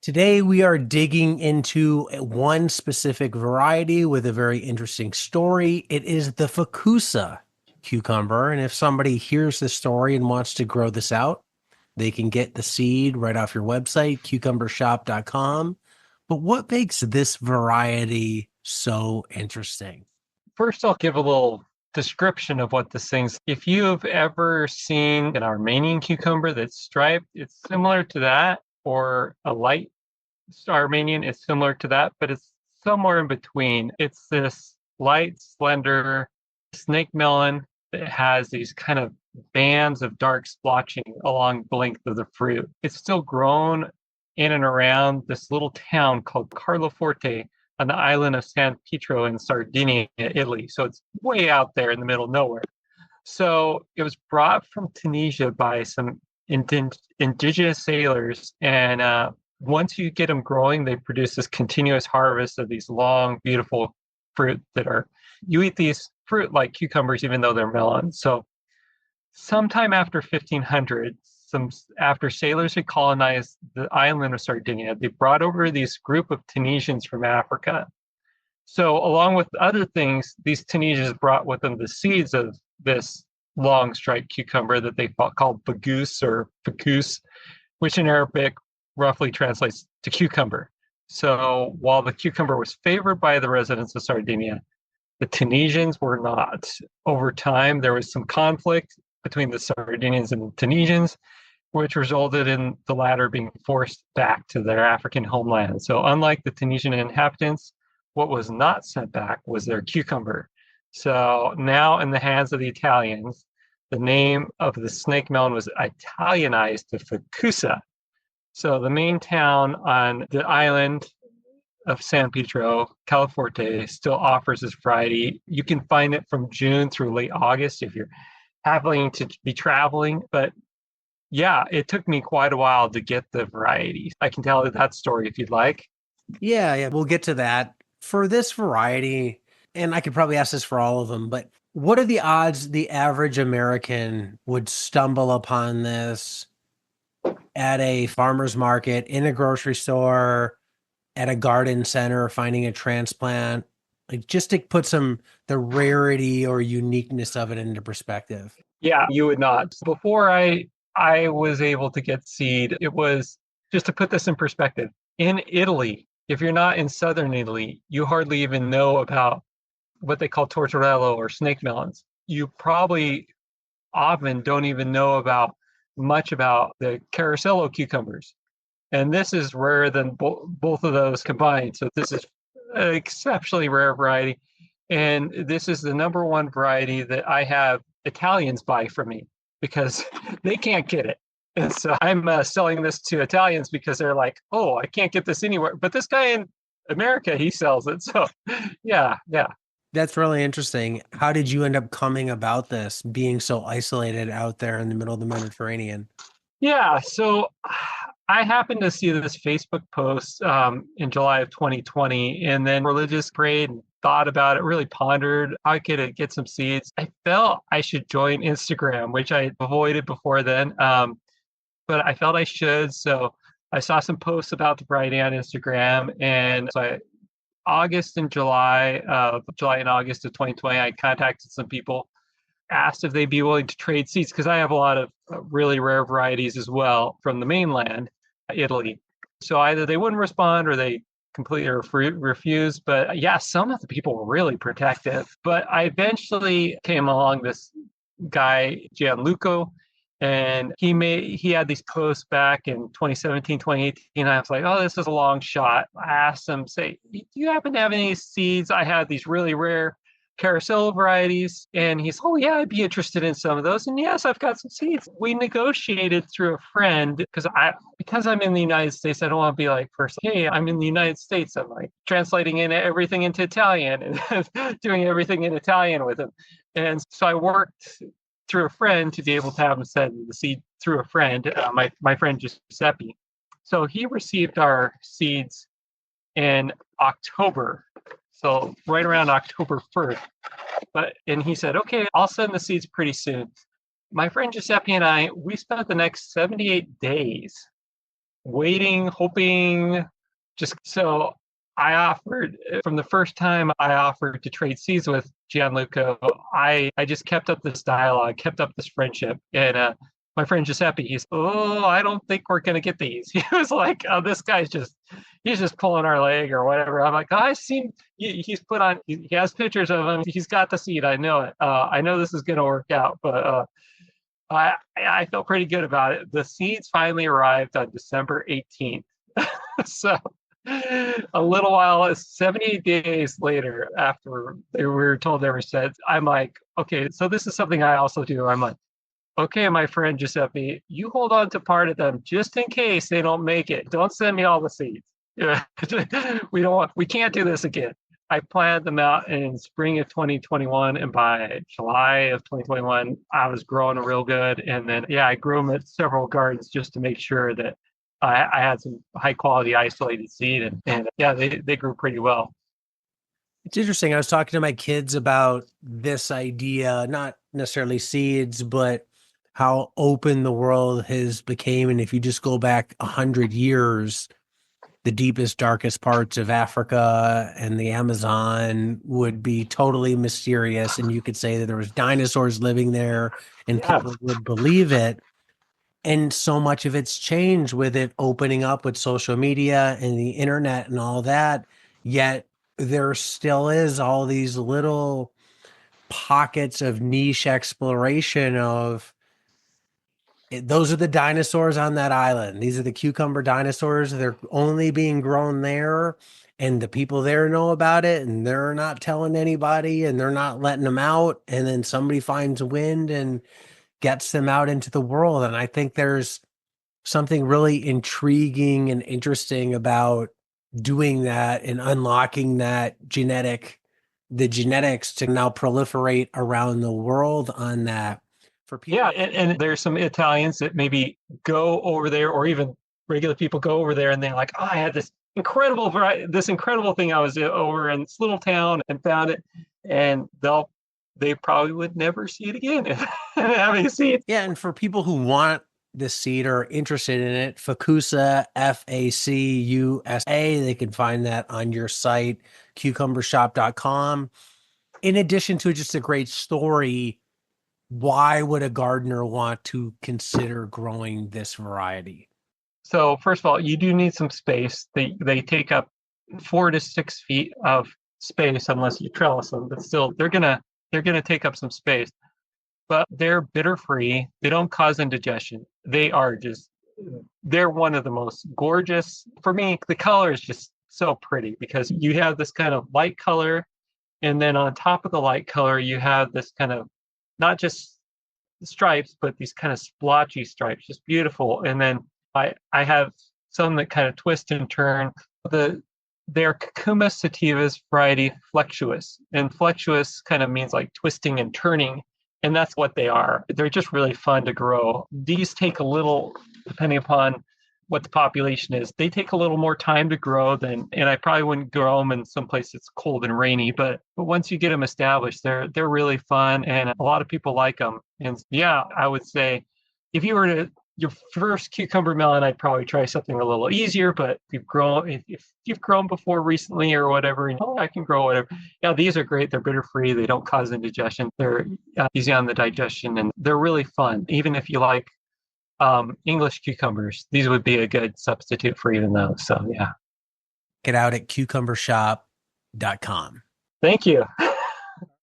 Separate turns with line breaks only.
Today, we are digging into one specific variety with a very interesting story. It is the Facussa cucumber. And if somebody hears this story and wants to grow this out, they can get the seed right off your website, cucumbershop.com. But what makes this variety so interesting?
First, I'll give a little description of what this thing's. If you've ever seen an Armenian cucumber that's striped, it's similar to that, or a light Armenian is similar to that, but it's somewhere in between. It's this light, slender snake melon that has these kind of bands of dark splotching along the length of the fruit. It's still grown in and around this little town called Carloforte on the island of San Pietro in Sardinia, Italy. So it's way out there in the middle of nowhere. So it was brought from Tunisia by some indigenous sailors. And once you get them growing, they produce this continuous harvest of these long, beautiful fruit that are, you eat these fruit like cucumbers, even though they're melons. So sometime after 1500, after sailors had colonized the island of Sardinia, they brought over this group of Tunisians from Africa. So, along with other things, these Tunisians brought with them the seeds of this long striped cucumber that they called bagus or fakus, which in Arabic roughly translates to cucumber. So, while the cucumber was favored by the residents of Sardinia, the Tunisians were not. Over time, there was some conflict between the Sardinians and the Tunisians, which resulted in the latter being forced back to their African homeland. So, unlike the Tunisian inhabitants, what was not sent back was their cucumber. So, now in the hands of the Italians, the name of the snake melon was Italianized to Facussa. So, the main town on the island of San Pietro, Califorte, still offers this variety. You can find it from June through late August if you're happening to be traveling. But yeah, it took me quite a while to get the variety. I can tell that story if you'd like.
Yeah, we'll get to that. For this variety, and I could probably ask this for all of them, but what are the odds the average American would stumble upon this at a farmer's market, in a grocery store, at a garden center, finding a transplant? Like, just to put the rarity or uniqueness of it into perspective.
Yeah, you would not. Before I was able to get seed, it was just to put this in perspective. In Italy, if you're not in southern Italy, you hardly even know about what they call tortorello or snake melons. You probably often don't even know about much about the caracello cucumbers. And this is rarer than both of those combined. So this is an exceptionally rare variety. And this is the number one variety that I have Italians buy from me because they can't get it. And so I'm selling this to Italians because they're like, oh, I can't get this anywhere. But this guy in America, he sells it. So yeah.
That's really interesting. How did you end up coming about this, being so isolated out there in the middle of the Mediterranean?
Yeah. So I happened to see this Facebook post in July of 2020, and then religious prayed and thought about it, really pondered how I could get some seeds. I felt I should join Instagram, which I avoided before then, but I felt I should. So I saw some posts about the variety on Instagram, and so July and August of 2020, I contacted some people, asked if they'd be willing to trade seeds because I have a lot of really rare varieties as well from the mainland, Italy. So either they wouldn't respond or they completely refused. But yeah, some of the people were really protective. But I eventually came along this guy, Gianluca, and he had these posts back in 2017, 2018. I was like, oh, this is a long shot. I asked him, say, do you happen to have any seeds? I had these really rare carousel varieties. And he's, oh yeah, I'd be interested in some of those. And yes, I've got some seeds. We negotiated through a friend because I'm in the United States, I don't want to be like first, hey, I'm in the United States. I'm like translating everything into Italian and doing everything in Italian with him. And so I worked through a friend to be able to have him send the seed through a friend, my friend Giuseppe. So he received our seeds in October. So right around October 1st. And he said, okay, I'll send the seeds pretty soon. My friend Giuseppe and we spent the next 78 days waiting, hoping, just so I offered from the first time I offered to trade seeds with Gianluca. I just kept up this dialogue, kept up this friendship, and my friend Giuseppe, oh, I don't think we're gonna get these. He was like, oh, this guy's just he's just pulling our leg or whatever. I'm like, oh, I seen he's put on he has pictures of him. He's got the seed. I know it. I know this is gonna work out, but I felt pretty good about it. The seeds finally arrived on December 18th. So a little while, 70 days later, after they were told they were sent, I'm like, okay, so this is something I also do. I'm like, okay, my friend Giuseppe, you hold on to part of them just in case they don't make it. Don't send me all the seeds. Yeah. We can't do this again. I planted them out in spring of 2021, and by July of 2021, I was growing real good. And then, yeah, I grew them at several gardens just to make sure that I had some high quality isolated seed, and yeah, they grew pretty well.
It's interesting. I was talking to my kids about this idea, not necessarily seeds, but how open the world has became. And if you just go back 100 years, the deepest, darkest parts of Africa and the Amazon would be totally mysterious. And you could say that there was dinosaurs living there and
Yeah,
people would believe it. And so much of it's changed with it opening up with social media and the internet and all that. Yet there still is all these little pockets of niche exploration of those are the dinosaurs on that island. These are the cucumber dinosaurs. They're only being grown there, and the people there know about it, and they're not telling anybody, and they're not letting them out. And then somebody finds wind and gets them out into the world. And I think there's something really intriguing and interesting about doing that and unlocking the genetics to now proliferate around the world on that for
yeah,
people.
and there's some Italians that maybe go over there, or even regular people go over there, and they're like, oh, I had this incredible variety, this incredible thing. I was over in this little town and found it, and they probably would never see it again. Having seen it.
Yeah, and for people who want this seed or are interested in it, Facussa, Facusa, they can find that on your site, cucumbershop.com. In addition to just a great story, why would a gardener want to consider growing this variety?
So first of all, you do need some space. They take up 4 to 6 feet of space unless you trellis them, but still they're gonna take up some space. But they're bitter free. They don't cause indigestion. They're one of the most gorgeous. For me, the color is just so pretty because you have this kind of light color, and then on top of the light color, you have this kind of not just stripes, but these kind of splotchy stripes, just beautiful. And then I have some that kind of twist and turn. They're Cucumis sativas variety flexuous, and flexuous kind of means like twisting and turning, and that's what they are. They're just really fun to grow. These take a little, depending upon what the population is, they take a little more time to grow than, and I probably wouldn't grow them in some place that's cold and rainy, but once you get them established, they're really fun, and a lot of people like them. And yeah, I would say if you were to your first cucumber melon, I'd probably try something a little easier. But if you've grown before recently or whatever, I can grow whatever. Yeah, these are great. They're bitter free. They don't cause indigestion. They're easy on the digestion, and they're really fun. Even if you like English cucumbers, these would be a good substitute for even those. So yeah,
Get out at cucumbershop.com.
thank you.